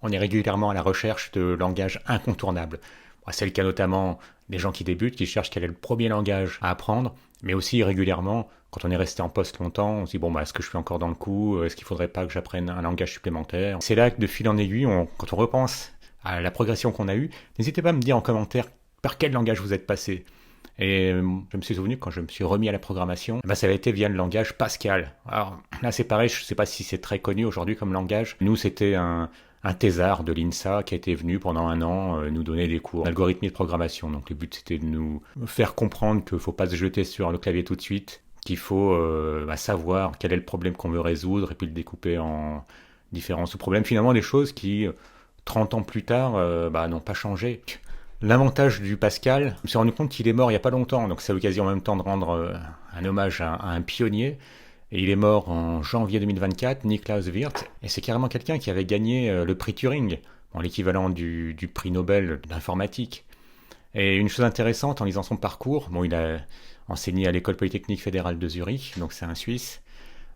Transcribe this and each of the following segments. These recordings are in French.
on est régulièrement à la recherche de langages incontournables. C'est le cas notamment des gens qui débutent, qui cherchent quel est le premier langage à apprendre, mais aussi régulièrement, quand on est resté en poste longtemps, on se dit, bon, est-ce que je suis encore dans le coup? Est-ce qu'il ne faudrait pas que j'apprenne un langage supplémentaire? C'est là que de fil en aiguille, quand on repense à la progression qu'on a eue, n'hésitez pas à me dire en commentaire par quel langage vous êtes passé. Et je me suis souvenu quand je me suis remis à la programmation, ça a été via le langage Pascal. Alors là c'est pareil, je ne sais pas si c'est très connu aujourd'hui comme langage. Nous c'était un thésard de l'INSA qui a été venu pendant un an nous donner des cours d'algorithmie de programmation. Donc le but c'était de nous faire comprendre qu'il ne faut pas se jeter sur le clavier tout de suite, qu'il faut savoir quel est le problème qu'on veut résoudre et puis le découper en différents sous-problèmes. Finalement des choses qui, 30 ans plus tard, n'ont pas changé. L'avantage du Pascal, je me suis rendu compte qu'il est mort il n'y a pas longtemps, donc c'est l'occasion en même temps de rendre un hommage à un pionnier. Et il est mort en janvier 2024, Niklaus Wirth, et c'est carrément quelqu'un qui avait gagné le prix Turing, l'équivalent du prix Nobel d'informatique. Et une chose intéressante en lisant son parcours, il a enseigné à l'école polytechnique fédérale de Zurich, donc c'est un Suisse,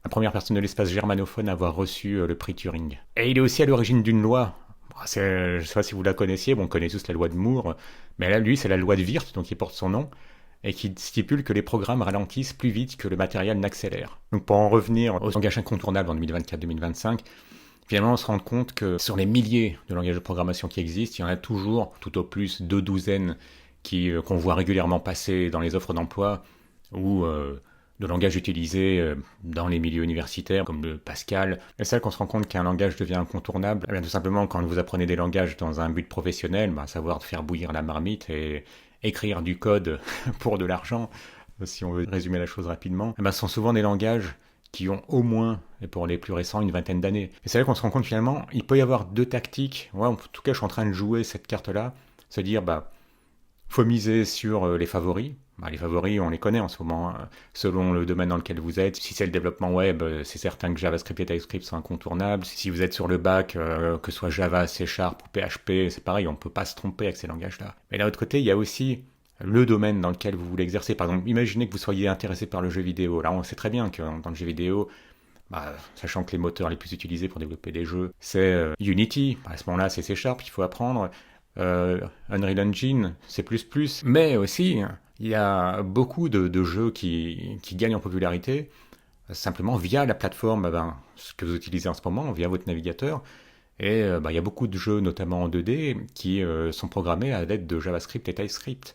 la première personne de l'espace germanophone à avoir reçu le prix Turing. Et il est aussi à l'origine d'une loi. Je ne sais pas si vous la connaissiez, on connaît tous la loi de Moore, mais là, lui, c'est la loi de Wirth, donc qui porte son nom, et qui stipule que les programmes ralentissent plus vite que le matériel n'accélère. Donc pour en revenir aux langages incontournables en 2024-2025, finalement on se rend compte que sur les milliers de langages de programmation qui existent, il y en a toujours, tout au plus 2 douzaines qu'on voit régulièrement passer dans les offres d'emploi, ou de langages utilisés dans les milieux universitaires, comme le Pascal. Et c'est là qu'on se rend compte qu'un langage devient incontournable. Tout simplement, quand vous apprenez des langages dans un but professionnel, savoir faire bouillir la marmite et écrire du code pour de l'argent, si on veut résumer la chose rapidement, ce sont souvent des langages qui ont au moins, et pour les plus récents, une vingtaine d'années. Et c'est là qu'on se rend compte finalement, il peut y avoir 2 tactiques. Moi, en tout cas, je suis en train de jouer cette carte-là, se dire, faut miser sur les favoris. Les favoris, on les connaît en ce moment, selon le domaine dans lequel vous êtes. Si c'est le développement web, c'est certain que JavaScript et TypeScript sont incontournables. Si vous êtes sur le bac, que ce soit Java, C# ou PHP, c'est pareil, on ne peut pas se tromper avec ces langages-là. Mais d'un autre côté, il y a aussi le domaine dans lequel vous voulez exercer. Par exemple, imaginez que vous soyez intéressé par le jeu vidéo. Là, on sait très bien que dans le jeu vidéo, sachant que les moteurs les plus utilisés pour développer des jeux, c'est Unity. À ce moment-là, c'est C# qu'il faut apprendre. Unreal Engine, C++, mais aussi il y a beaucoup de jeux qui gagnent en popularité simplement via la plateforme ce que vous utilisez en ce moment, via votre navigateur. Et il y a beaucoup de jeux, notamment en 2D, qui sont programmés à l'aide de JavaScript et TypeScript.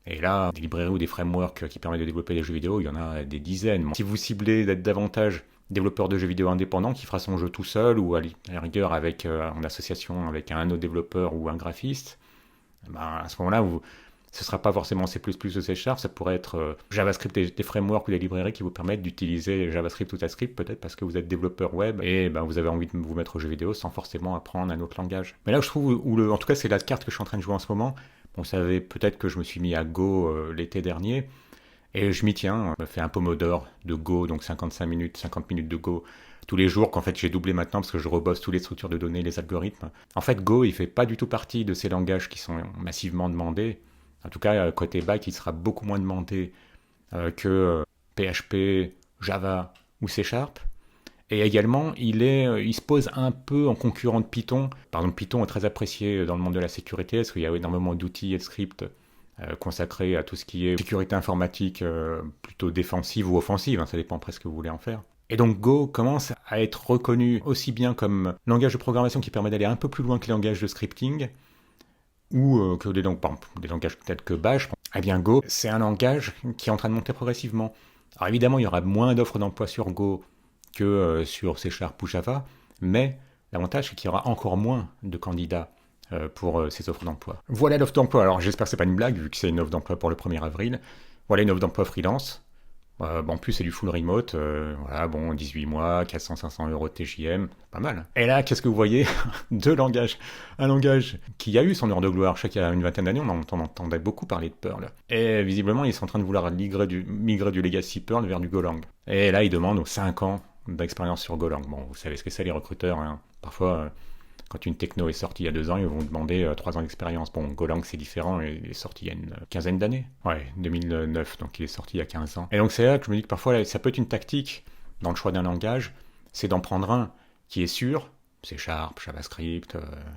Et là, des librairies ou des frameworks qui permettent de développer des jeux vidéo, il y en a des dizaines. Si vous ciblez d'être davantage développeur de jeux vidéo indépendant qui fera son jeu tout seul ou à la rigueur avec, en association avec un autre développeur ou un graphiste, à ce moment-là, ce ne sera pas forcément C++ ou C#, ça pourrait être JavaScript, des frameworks ou des librairies qui vous permettent d'utiliser JavaScript ou TypeScript, peut-être parce que vous êtes développeur web et vous avez envie de vous mettre au jeu vidéo sans forcément apprendre un autre langage. Mais là où je trouve, en tout cas c'est la carte que je suis en train de jouer en ce moment, vous savez peut-être que je me suis mis à Go l'été dernier, et je m'y tiens, je fais un Pomodoro de Go, donc 55 minutes, 50 minutes de Go tous les jours, qu'en fait j'ai doublé maintenant parce que je rebosse toutes les structures de données, les algorithmes. En fait, Go, il fait pas du tout partie de ces langages qui sont massivement demandés. En tout cas, côté back, il sera beaucoup moins demandé que PHP, Java ou C#. Et également, il se pose un peu en concurrent de Python. Par exemple, Python est très apprécié dans le monde de la sécurité, parce qu'il y a énormément d'outils et de scripts consacrés à tout ce qui est sécurité informatique plutôt défensive ou offensive, ça dépend presque ce que vous voulez en faire. Et donc Go commence à être reconnu aussi bien comme langage de programmation qui permet d'aller un peu plus loin que les langages de scripting, ou que des langages tels que Bash. Eh bien Go, c'est un langage qui est en train de monter progressivement. Alors évidemment, il y aura moins d'offres d'emploi sur Go que sur C# ou Java, mais l'avantage c'est qu'il y aura encore moins de candidats pour ces offres d'emploi. Voilà l'offre d'emploi. Alors j'espère que c'est pas une blague, vu que c'est une offre d'emploi pour le 1er avril. Voilà une offre d'emploi freelance. En plus, c'est du full remote. 18 mois, 400-500 euros de TJM, pas mal. Et là, qu'est-ce que vous voyez? 2 langages. Un langage qui a eu son heure de gloire. Je sais qu'il y a une vingtaine d'années, on entendait beaucoup parler de Perl. Et visiblement, ils sont en train de vouloir migrer du legacy Perl vers du Golang. Et là, ils demandent aux 5 ans d'expérience sur Golang. Bon, vous savez ce que c'est, les recruteurs. Parfois, quand une techno est sortie il y a 2 ans, ils vont vous demander 3 ans d'expérience. Bon, Golang, c'est différent, il est sorti il y a une quinzaine d'années. Ouais, 2009, donc il est sorti il y a 15 ans. Et donc c'est là que je me dis que parfois, ça peut être une tactique dans le choix d'un langage, c'est d'en prendre un qui est sûr, C Sharp, JavaScript,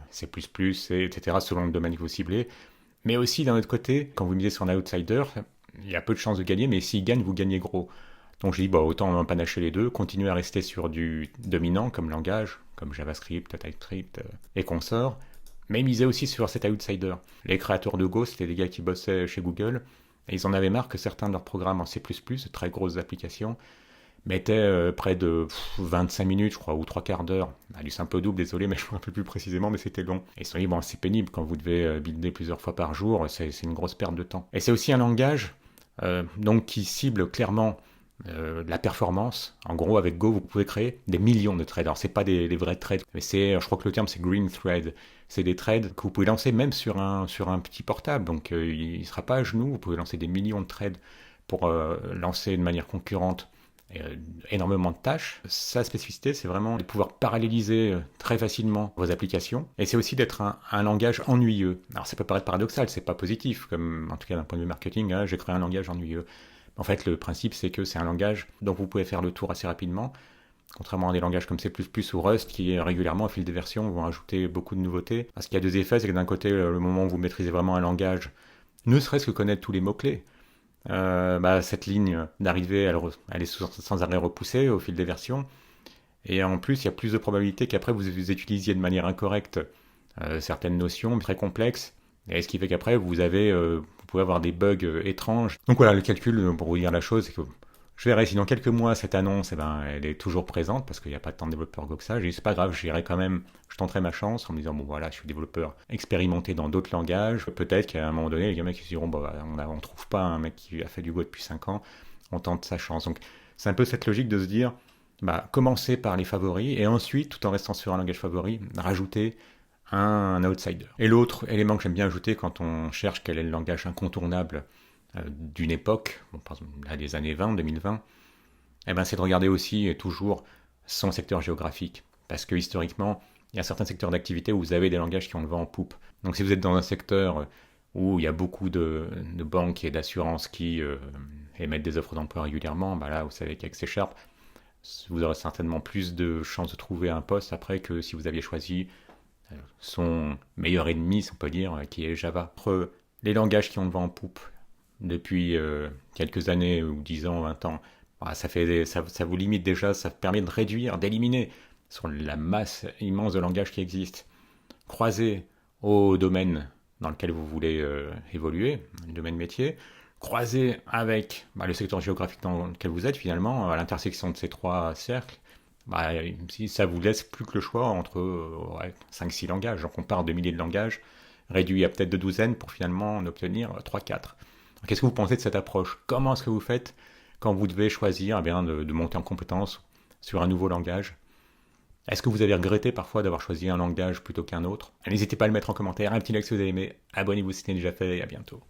C++, etc. selon le domaine que vous ciblez. Mais aussi, d'un autre côté, quand vous misez sur un outsider, il y a peu de chances de gagner, mais s'il gagne, vous gagnez gros. Donc je dis, bon, autant en panacher les deux, continuer à rester sur du dominant comme langage, comme JavaScript, TypeScript et consorts, mais miser aussi sur cet outsider. Les créateurs de Go, c'était des gars qui bossaient chez Google, et ils en avaient marre que certains de leurs programmes en C++, de très grosses applications, mettaient près de 25 minutes, je crois, ou 3 quarts d'heure. Du simple au double, désolé, mais je ne me rappelle plus précisément, mais c'était long. Et ils se sont dit, bon, c'est pénible quand vous devez builder plusieurs fois par jour, c'est une grosse perte de temps. Et c'est aussi un langage donc qui cible clairement la performance. En gros, avec Go, vous pouvez créer des millions de threads. Alors, c'est pas des vrais threads, mais je crois que le terme c'est green thread. C'est des threads que vous pouvez lancer même sur un petit portable. Donc, il ne sera pas à genoux. Vous pouvez lancer des millions de threads pour lancer de manière concurrente énormément de tâches. Sa spécificité, c'est vraiment de pouvoir paralléliser très facilement vos applications. Et c'est aussi d'être un langage ennuyeux. Alors, ça peut paraître paradoxal, c'est pas positif, comme en tout cas d'un point de vue marketing, hein, j'ai créé un langage ennuyeux. En fait, le principe, c'est que c'est un langage dont vous pouvez faire le tour assez rapidement, contrairement à des langages comme C++ ou Rust qui régulièrement, au fil des versions, vont ajouter beaucoup de nouveautés. Parce qu'il y a deux effets, c'est que d'un côté, le moment où vous maîtrisez vraiment un langage, ne serait-ce que connaître tous les mots-clés, cette ligne d'arrivée, elle est sans arrêt repoussée au fil des versions. Et en plus, il y a plus de probabilité qu'après vous utilisiez de manière incorrecte certaines notions très complexes. Et ce qui fait qu'après, vous pouvez avoir des bugs étranges. Donc voilà, le calcul, pour vous dire la chose, c'est que je verrai si dans quelques mois, cette annonce, elle est toujours présente, parce qu'il n'y a pas tant de développeurs Go que ça. J'ai dit, c'est pas grave, j'irai quand même, je tenterai ma chance en me disant, bon voilà, je suis développeur expérimenté dans d'autres langages. Peut-être qu'à un moment donné, les mecs qui se diront, on trouve pas un mec qui a fait du Go depuis 5 ans, on tente sa chance. Donc c'est un peu cette logique de se dire, commencer par les favoris, et ensuite, tout en restant sur un langage favori, rajouter un outsider. Et l'autre élément que j'aime bien ajouter quand on cherche quel est le langage incontournable d'une époque, par exemple là, des années 20, 2020, c'est de regarder aussi toujours son secteur géographique. Parce que historiquement, il y a certains secteurs d'activité où vous avez des langages qui ont le vent en poupe. Donc si vous êtes dans un secteur où il y a beaucoup de banques et d'assurances qui émettent des offres d'emploi régulièrement, là vous savez qu'avec C Sharp, vous aurez certainement plus de chances de trouver un poste après que si vous aviez choisi son meilleur ennemi, si on peut dire, qui est Java. Entre les langages qui ont le vent en poupe depuis quelques années, ou 10 ans, 20 ans, ça vous limite déjà, ça permet de réduire, d'éliminer sur la masse immense de langages qui existent, croisé au domaine dans lequel vous voulez évoluer, le domaine métier, croisé avec le secteur géographique dans lequel vous êtes finalement, à l'intersection de ces trois cercles, si ça vous laisse plus que le choix entre 5-6 langages. Donc on part de milliers de langages, réduit à peut-être de douzaines pour finalement en obtenir 3-4. Qu'est-ce que vous pensez de cette approche? Comment est-ce que vous faites quand vous devez choisir de monter en compétence sur un nouveau langage? Est-ce que vous avez regretté parfois d'avoir choisi un langage plutôt qu'un autre? N'hésitez pas à le mettre en commentaire, un petit like si vous avez aimé, abonnez-vous si ce n'est déjà fait et à bientôt.